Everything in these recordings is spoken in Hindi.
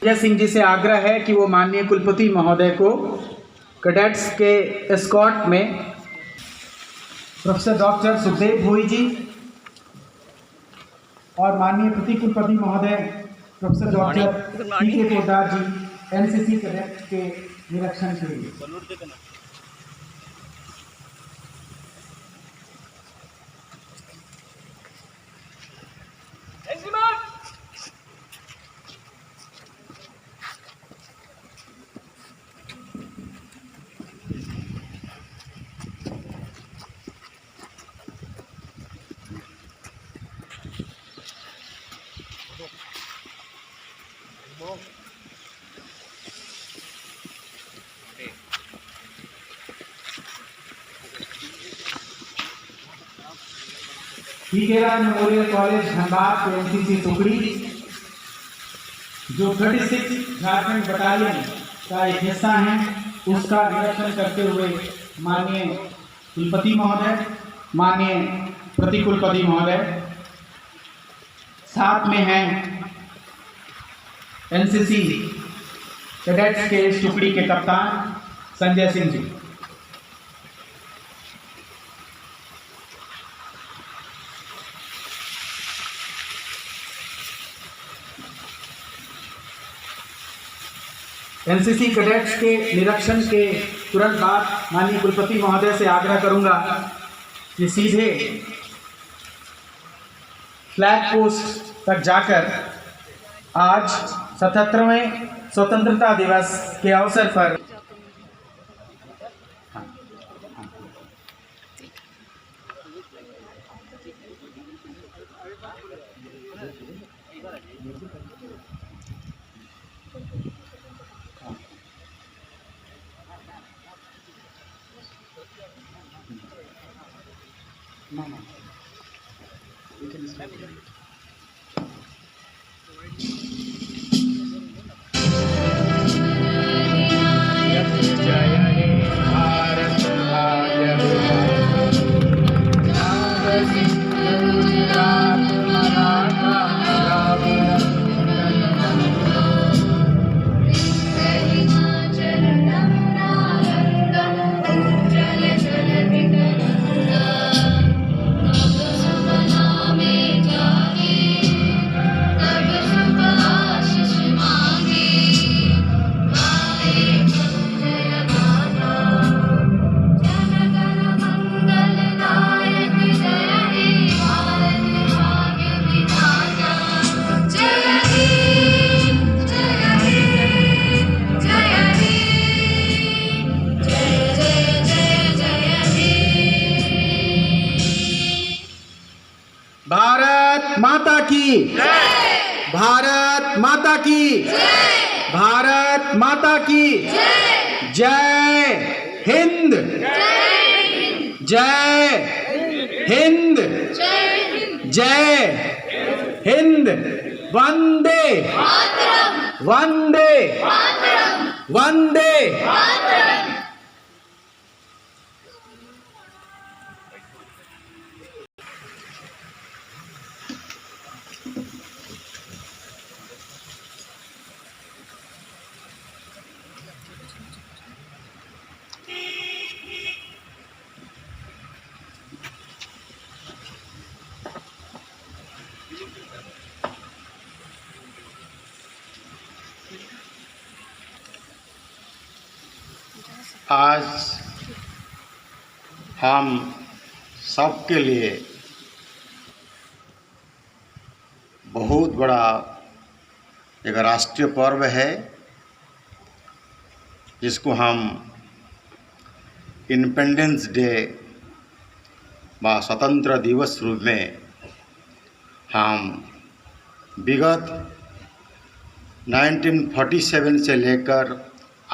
संजय सिंह जी से आग्रह है कि वो माननीय कुलपति महोदय को कैडेट्स के एस्कॉर्ट में प्रोफेसर डॉक्टर सुखदेव भोई जी और माननीय प्रति कुलपति महोदय प्रोफेसर डॉक्टर पी.के. पोद्दार जी एनसीसी कैडेट के निरीक्षण के लिए। मेमोरियल कॉलेज धनबाद के एनसीसी टुकड़ी जो 36 झारखंड बटालियन का एक हिस्सा है, उसका निरीक्षण करते हुए माननीय कुलपति महोदय, माननीय प्रति कुलपति महोदय, साथ में हैं एनसीसी कैडेट्स के इस टुकड़ी के कप्तान संजय सिंह जी। एनसीसी कैडेट्स के निरीक्षण के तुरंत बाद माननीय कुलपति महोदय से आग्रह करूंगा कि सीधे फ्लैग पोस्ट तक जाकर आज 77वें स्वतंत्रता दिवस के अवसर पर भारत माता की जय, भारत माता की जय, भारत माता की जय, जय हिंद, जय हिंद, जय हिंद, वंदे वंदे वंदे। आज हम सबके लिए बहुत बड़ा एक राष्ट्रीय पर्व है, जिसको हम इंडिपेंडेंस डे व स्वतंत्र दिवस रूप में हम विगत 1947 से लेकर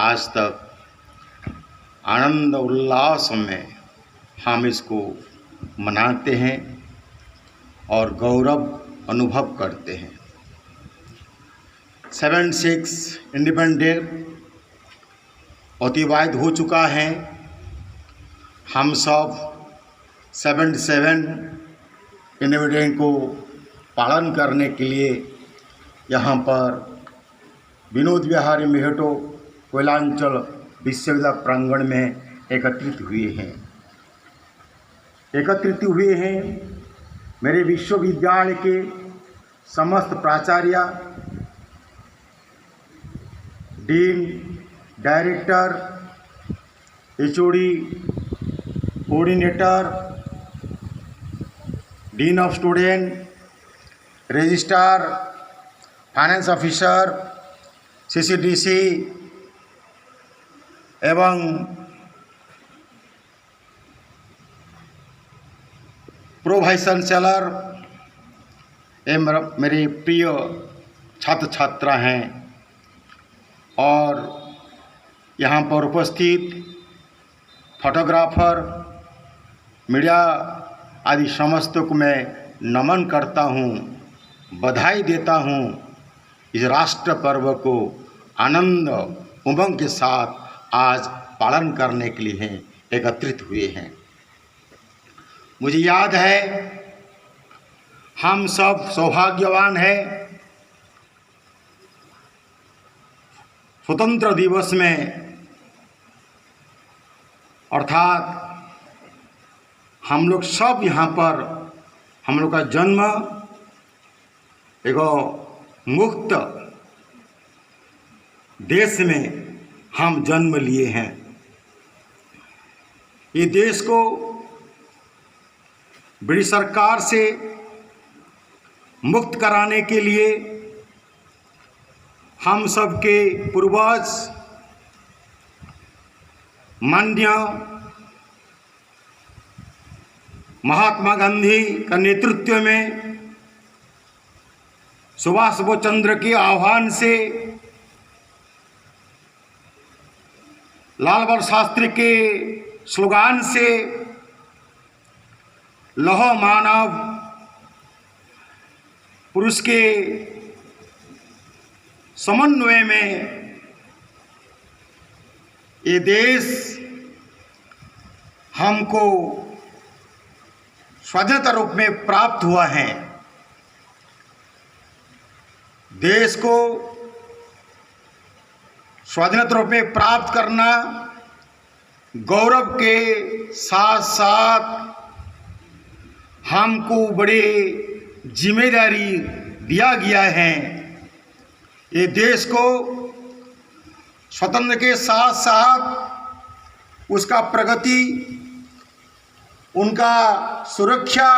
आज तक आनंद उल्लास में हम इसको मनाते हैं और गौरव अनुभव करते हैं। 76 इंडिपेंडेंस डे अतिवाहित हो चुका है। हम सब 77 इंडिपेंडेंस को पालन करने के लिए यहाँ पर विनोद विहारी मेहतो कोयलांचल विश्वविद्यालय प्रांगण में एकत्रित हुए हैं। मेरे विश्वविद्यालय के समस्त प्राचार्य, dean, director, HOD, coordinator, dean of student, registrar, finance officer, CCDC एवं प्रो वाइस चांसलर एवं मेरे प्रिय छात्र छात्रा हैं और यहाँ पर उपस्थित फोटोग्राफर, मीडिया आदि समस्त को मैं नमन करता हूँ, बधाई देता हूँ। इस राष्ट्र पर्व को आनंद उमंग के साथ आज पालन करने के लिए एकत्रित हुए हैं। मुझे याद है, हम सब सौभाग्यवान हैं, स्वतंत्र दिवस में अर्थात हम लोग सब यहाँ पर हम लोग का जन्म एगो मुक्त देश में हम जन्म लिए हैं। ये देश को ब्रिटिश सरकार से मुक्त कराने के लिए हम सब के पूर्वज माननीय महात्मा गांधी का नेतृत्व में सुभाष चंद्र के आह्वान से, लाल बहादुर शास्त्री के स्लोगान से, लौह मानव पुरुष के समन्वय में ये देश हमको स्वाधीनता रूप में प्राप्त हुआ है। देश को स्वाधीनता रूप में प्राप्त करना गौरव के साथ साथ हमको बड़ी जिम्मेदारी दिया गया है। ये देश को स्वतंत्र के साथ साथ उसका प्रगति, उनका सुरक्षा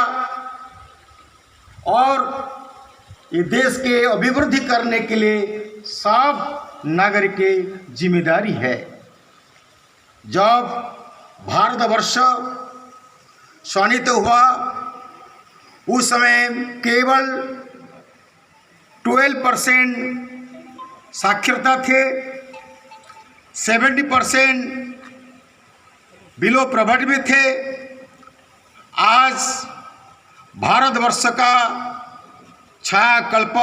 और ये देश के अभिवृद्धि करने के लिए सब नागरिक की जिम्मेदारी है। जब भारतवर्ष स्वाधीन हुआ उस समय केवल 12% साक्षरता थे, 70% बिलो प्रवर्टी में थे। आज भारतवर्ष का छायाकल्प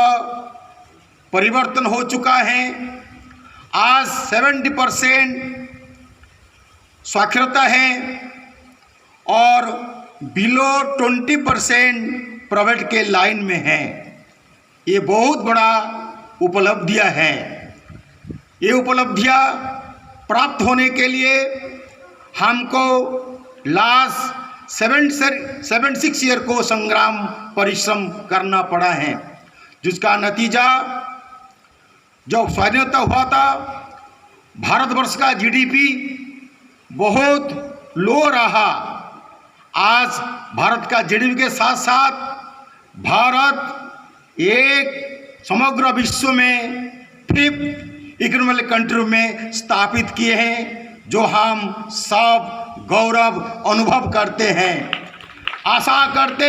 परिवर्तन हो चुका है। आज 70% साक्षरता है और बिलो 20% प्राइवेट के लाइन में है। ये बहुत बड़ा उपलब्धियां हैं। ये उपलब्धियां प्राप्त होने के लिए हमको लास्ट 76 ईयर को संग्राम परिश्रम करना पड़ा है, जिसका नतीजा जब स्वाधीनता हुआ था भारतवर्ष का जीडीपी बहुत लो रहा। आज भारत का जीडीपी के साथ साथ भारत एक समग्र विश्व में 5th इकोनॉमिक कंट्री में स्थापित किए हैं, जो हम सब गौरव अनुभव करते हैं। आशा करते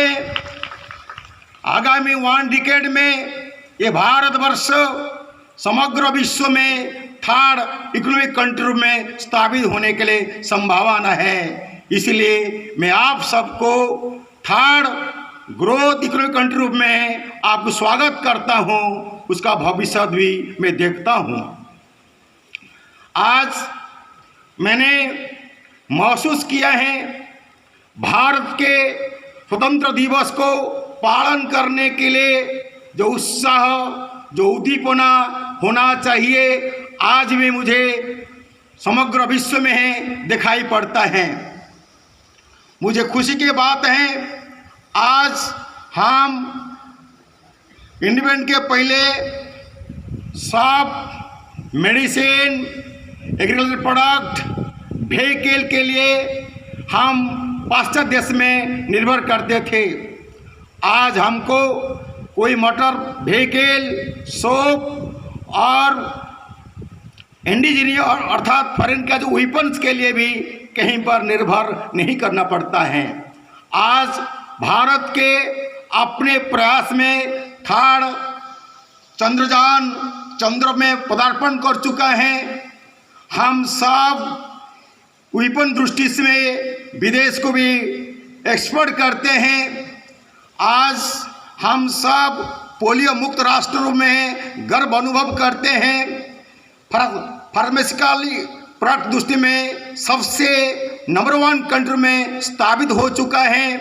आगामी 1 डिकेड में ये भारतवर्ष समग्र विश्व में 3rd इकोनॉमिक कंट्री में स्थापित होने के लिए संभावना है। इसलिए मैं आप सबको 3rd ग्रोथ इकोनॉमिक कंट्री में आपको स्वागत करता हूं, उसका भविष्य भी मैं देखता हूं। आज मैंने महसूस किया है भारत के स्वतंत्र दिवस को पालन करने के लिए जो उत्साह, जो उद्दीपना, होना चाहिए आज भी मुझे समग्र विश्व में दिखाई पड़ता है। मुझे खुशी की बात है आज हम इंडिपेंडेंस के पहले सब मेडिसिन, एग्रीकल्चर प्रोडक्ट, व्हीकल के लिए हम पाश्चात्य देश में निर्भर करते थे। आज हमको कोई मोटर व्हीकल, सोप और इंडिजीनियस अर्थात फॉरेन का जो वेपन्स के लिए भी कहीं पर निर्भर नहीं करना पड़ता है। आज भारत के अपने प्रयास में थर्ड चंद्रयान चंद्र में पदार्पण कर चुका है। हम सब वेपन दृष्टि से विदेश को भी एक्सपोर्ट करते हैं। आज हम सब पोलियो मुक्त राष्ट्रों में गर्व अनुभव करते हैं। फार्मास्यूटिकल प्रोडक्ट दृष्टि में सबसे नंबर 1 कंट्री में स्थापित हो चुका है।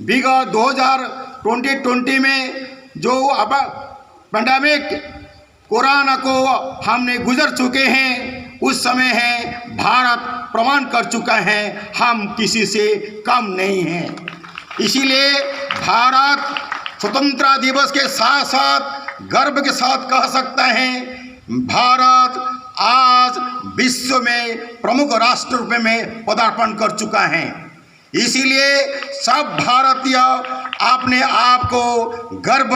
विगत 2020 में जो अब पैंडेमिक कोरोना को हमने गुजर चुके हैं, उस समय है भारत प्रमाण कर चुका है हम किसी से कम नहीं हैं। इसीलिए भारत स्वतंत्रता दिवस के साथ साथ गर्व के साथ कह सकता है भारत आज विश्व में प्रमुख राष्ट्र रूप में पदार्पण कर चुका है। इसीलिए सब भारतीय अपने आप को गर्व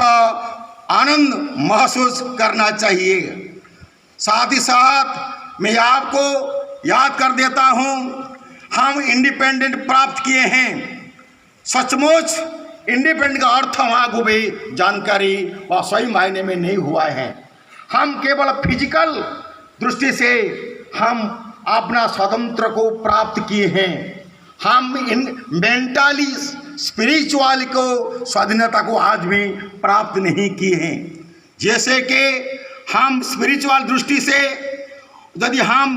आनंद महसूस करना चाहिए। साथ ही साथ मैं आपको याद कर देता हूँ, हम इंडिपेंडेंट प्राप्त किए हैं। सचमुच इंडिपेंडेंट का अर्थ हमारे भी जानकारी व सही मायने में नहीं हुआ है। हम केवल फिजिकल दृष्टि से हम अपना स्वतंत्र को प्राप्त किए हैं। हम इन मेंटली स्पिरिचुअल को स्वाधीनता को आज भी प्राप्त नहीं किए हैं। जैसे कि हम स्पिरिचुअल दृष्टि से यदि हम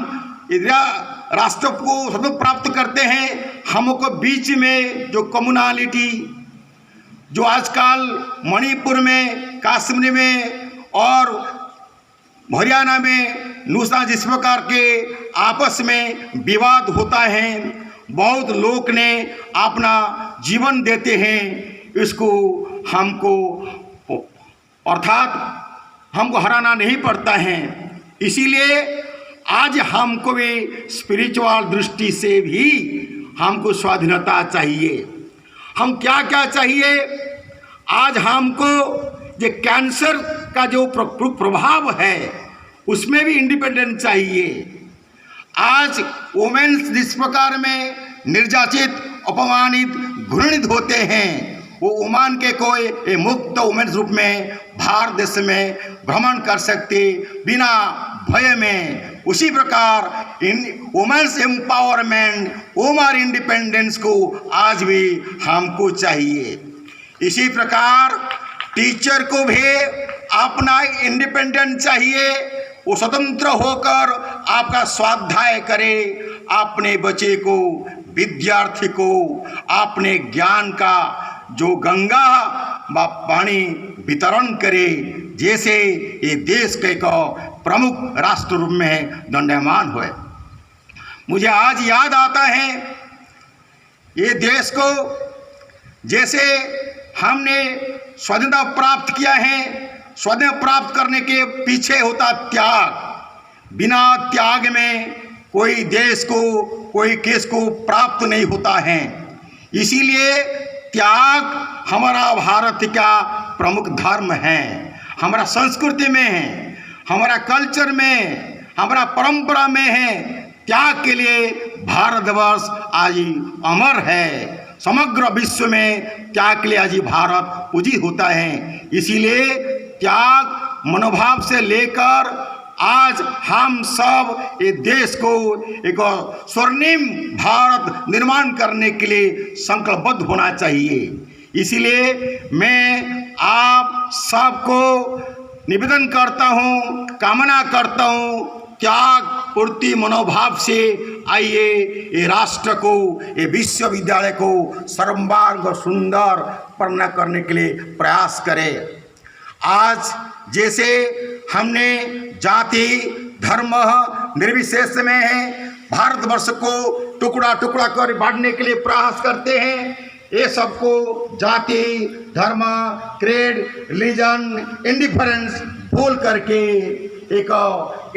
राष्ट्र को स्वतंत्र प्राप्त करते हैं, हमको बीच में जो कम्युनलिटी जो आजकल मणिपुर में, कश्मीर में और हरियाणा में नुस्खा जिस प्रकार के आपस में विवाद होता है, बहुत लोग ने अपना जीवन देते हैं, इसको हमको अर्थात हमको हराना नहीं पड़ता है। इसीलिए आज हमको भी स्पिरिचुअल दृष्टि से भी हमको स्वाधीनता चाहिए। हम क्या क्या चाहिए? आज हमको ये कैंसर का जो प्रभाव है उसमें भी इंडिपेंडेंस चाहिए। आज वुमेन्स जिस प्रकार में निर्याचित, अपमानित, घृणित होते हैं, वो वुमेन के कोई मुक्त वुमेन्स रूप में भारत देश में भ्रमण कर सकते बिना भय में। उसी प्रकार इन वुमेन्स एम्पावरमेंट, वुमेन इंडिपेंडेंस को आज भी हमको चाहिए। इसी प्रकार टीचर को भी अपना इंडिपेंडेंस चाहिए। वो स्वतंत्र होकर आपका स्वाध्याय करे, अपने बच्चे को, विद्यार्थी को अपने ज्ञान का जो गंगा व पानी वितरण करे, जैसे ये देश के प्रमुख राष्ट्र रूप में दंडमान हुए। मुझे आज याद आता है ये देश को जैसे हमने स्वाधीनता प्राप्त किया है, स्वाधीनता प्राप्त करने के पीछे होता त्याग। बिना त्याग में कोई देश को, कोई केस को प्राप्त नहीं होता है। इसीलिए त्याग हमारा भारत का प्रमुख धर्म है, हमारा संस्कृति में है, हमारा कल्चर में, हमारा परंपरा में है। त्याग के लिए भारतवर्ष आज अमर है। समग्र विश्व में त्याग के लिए आज भारत पूजित होता है। इसीलिए त्याग मनोभाव से लेकर आज हम सब ये देश को एक स्वर्णिम भारत निर्माण करने के लिए संकल्पबद्ध होना चाहिए। इसीलिए मैं आप सबको निवेदन करता हूँ, कामना करता हूँ, त्याग पूर्ति मनोभाव से आइए ये राष्ट्र को, ये विश्वविद्यालय को सर्वांग सुंदर पूर्ण करने के लिए प्रयास करें। आज जैसे हमने जाति धर्म निर्विशेष में भारतवर्ष को टुकड़ा टुकड़ा कर बांटने के लिए प्रयास करते हैं, ये सबको जाति धर्म क्रेड रिलीजन इंडिफरेंस भूल करके एक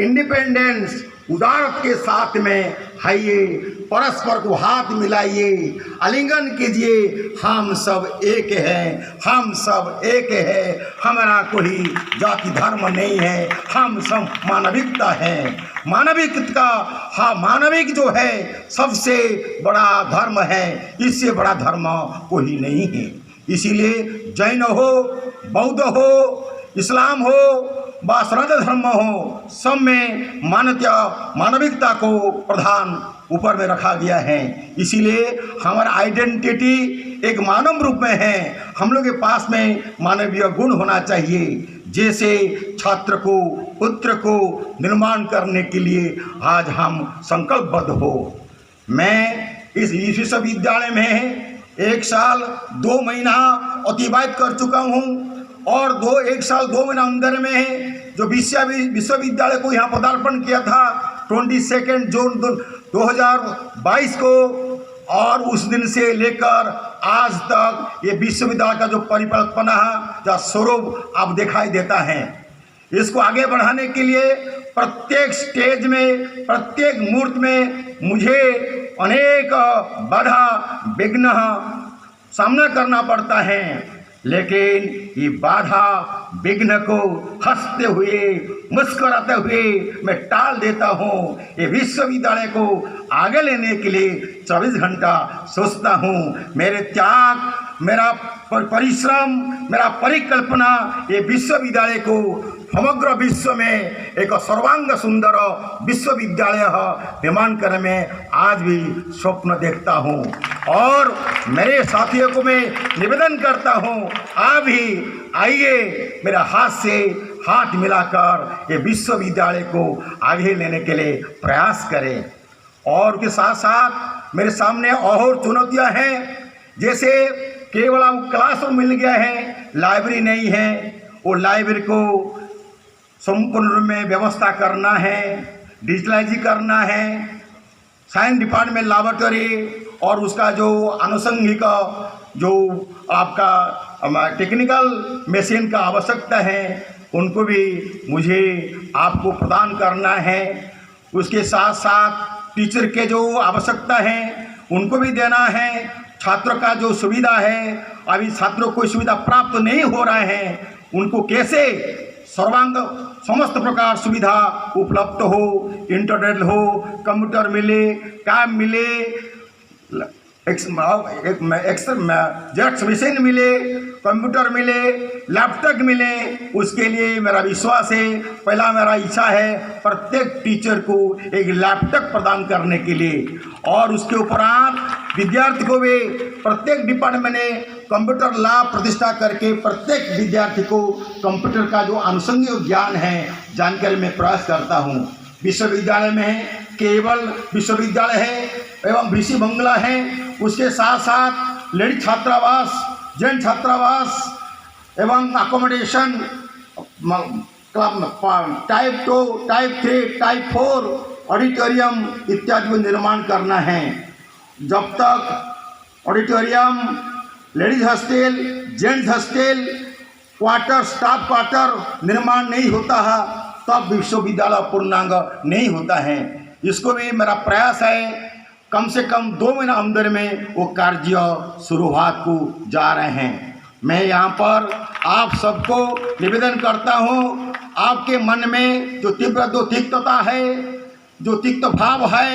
इंडिपेंडेंस उदारत के साथ में आइए, परस्पर को हाथ मिलाइए, आलिंगन कीजिए, हम सब एक हैं, हम सब एक है, हमारा कोई जाति धर्म नहीं है, हम सब मानविकता है। मानविकता हाँ, मानविक जो है सबसे बड़ा धर्म है, इससे बड़ा धर्म कोई नहीं है। इसीलिए जैन हो, बौद्ध हो, इस्लाम हो व श्रद्धा धर्म हो, सब में मानविकता को प्रधान ऊपर में रखा गया है। इसीलिए हमारा आइडेंटिटी एक मानव रूप में है। हम लोग के पास में मानवीय गुण होना चाहिए, जैसे छात्र को पुत्र को निर्माण करने के लिए आज हम संकल्पबद्ध हो। मैं इस विश्वविद्यालय में 1 साल 2 महीना अतिबाहित कर चुका हूँ और 1 साल 2 महीना अंदर में जो विश्वविद्यालय को यहाँ पदार्पण किया था 22 जून 2022 को, और उस दिन से लेकर आज तक ये विश्वविद्यालय का जो परिकल्पना या स्वरूप अब दिखाई देता है। इसको आगे बढ़ाने के लिए प्रत्येक स्टेज में प्रत्येक मुहूर्त में मुझे अनेक बाधा विघ्न सामना करना पड़ता है, लेकिन ये बाधा विघ्न को हंसते हुए मुस्कुराते हुए मैं टाल देता हूँ। ये विश्वविद्यालय को आगे लेने के लिए 24 घंटा सोचता हूँ। मेरे त्याग, मेरा परिश्रम, मेरा परिकल्पना ये विश्वविद्यालय को समग्र विश्व में एक सर्वांग सुंदर विश्वविद्यालय निर्माण करने में आज भी स्वप्न देखता हूँ। और मेरे साथियों को मैं निवेदन करता हूँ, आप भी आइए, मेरा हाथ से हाथ मिलाकर ये विश्वविद्यालय को आगे लेने के लिए प्रयास करें। और के साथ साथ मेरे सामने और चुनौतियाँ हैं, जैसे केवल क्लासरूम मिल गया है, लाइब्रेरी नहीं है। वो लाइब्रेरी को संपूर्ण रूप में व्यवस्था करना है, डिजिटलाइज करना है, साइंस डिपार्टमेंट लैबोरेटरी और उसका जो आनुषंगिक जो आपका टेक्निकल मशीन का आवश्यकता है उनको भी मुझे आपको प्रदान करना है। उसके साथ साथ टीचर के जो आवश्यकता है उनको भी देना है। छात्रों का जो सुविधा है, अभी छात्रों को सुविधा प्राप्त नहीं हो रहा है, उनको कैसे सर्वांग समस्त प्रकार सुविधा उपलब्ध हो, इंटरनेट हो, कंप्यूटर मिले, काम मिले, जेरॉक्स मशीन मिले, कंप्यूटर मिले, लैपटॉप मिले, उसके लिए मेरा विश्वास है, पहला मेरा इच्छा है प्रत्येक टीचर को एक लैपटॉप प्रदान करने के लिए। और उसके उपरांत विद्यार्थी को भी प्रत्येक डिपार्टमेंट ने कंप्यूटर लैब प्रतिष्ठा करके प्रत्येक विद्यार्थी को कंप्यूटर का जो आनुषंगिक ज्ञान है जानकारी में प्रयास करता हूँ। विश्वविद्यालय में केवल विश्वविद्यालय है एवं BC बंगला है, उसके साथ साथ लेडी छात्रावास, जैन छात्रावास एवं accommodation type 2, type 3, type 4 auditorium इत्यादि को निर्माण करना है। जब तक auditorium, ladies hostel, gents hostel, quarter, staff quarter निर्माण नहीं होता है तब विश्वविद्यालय पूर्णांग नहीं होता है। इसको भी मेरा प्रयास है, कम से कम 2 महीना अंदर में वो कार्य शुरुआत को जा रहे हैं। मैं यहाँ पर आप सबको निवेदन करता हूँ, आपके मन में जो तिक्तता है, जो तिक्त भाव है,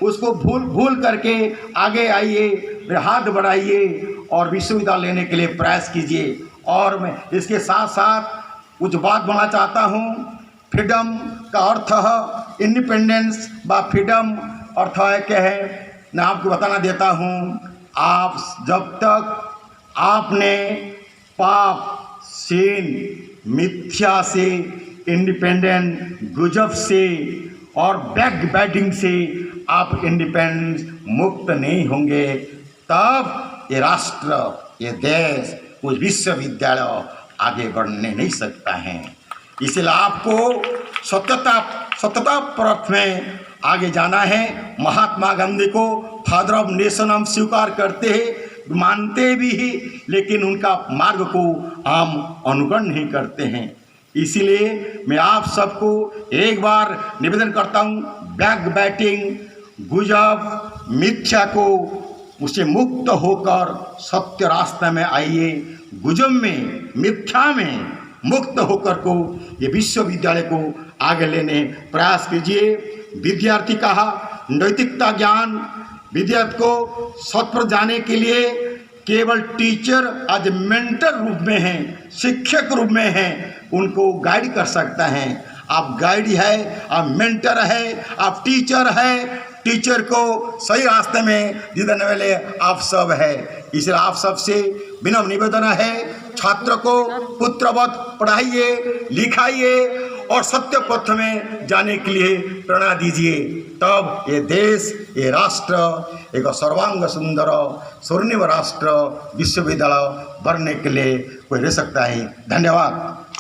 उसको भूल करके आगे आइए, मेरे हाथ बढ़ाइए और विश्वविद्यालय लेने के लिए प्रयास कीजिए। और मैं इसके साथ साथ कुछ बात बोलना चाहता हूँ। फ्रीडम का अर्थ है इंडिपेंडेंस व फ्रीडम अर्थ है क्या है, मैं आपको बताना देता हूँ। आप जब तक आपने पाप, सीन, मिथ्या से, इंडिपेंडेंट, गुजब से और बैक बैटिंग से आप इंडिपेंडेंस मुक्त नहीं होंगे, तब ये राष्ट्र, ये देश, कोई विश्वविद्यालय आगे बढ़ने नहीं सकता है। इसलिए आपको सत्यता परख में आगे जाना है। महात्मा गांधी को फादर ऑफ नेशन हम स्वीकार करते हैं, मानते भी हैं, लेकिन उनका मार्ग को हम अनुकरण नहीं करते हैं। इसीलिए मैं आप सबको एक बार निवेदन करता हूँ, बैक बैटिंग, गुजब, मिथ्या को उससे मुक्त होकर सत्य रास्ते में आइए। गुजब में, मिथ्या में मुक्त होकर को ये विश्वविद्यालय को आगे लेने प्रयास कीजिए। विद्यार्थी कहा नैतिकता ज्ञान, विद्यार्थी को सत्य पर जाने के लिए केवल टीचर आज मेंटर रूप में हैं, शिक्षक रूप में हैं, उनको गाइड कर सकता है। आप गाइड है, आप मेंटर है, आप टीचर है, टीचर को सही रास्ते में दिखाने वाले आप सब है। इसलिए आप सबसे विनम्र निवेदन है, छात्र को पुत्रवत पढ़ाइए, लिखाइए और सत्य पथ में जाने के लिए प्रेरणा दीजिए। तब ये देश, ये राष्ट्र एक सर्वांग सुंदर स्वर्णिम राष्ट्र विश्वविद्यालय बनने के लिए कोई रह सकता है। धन्यवाद।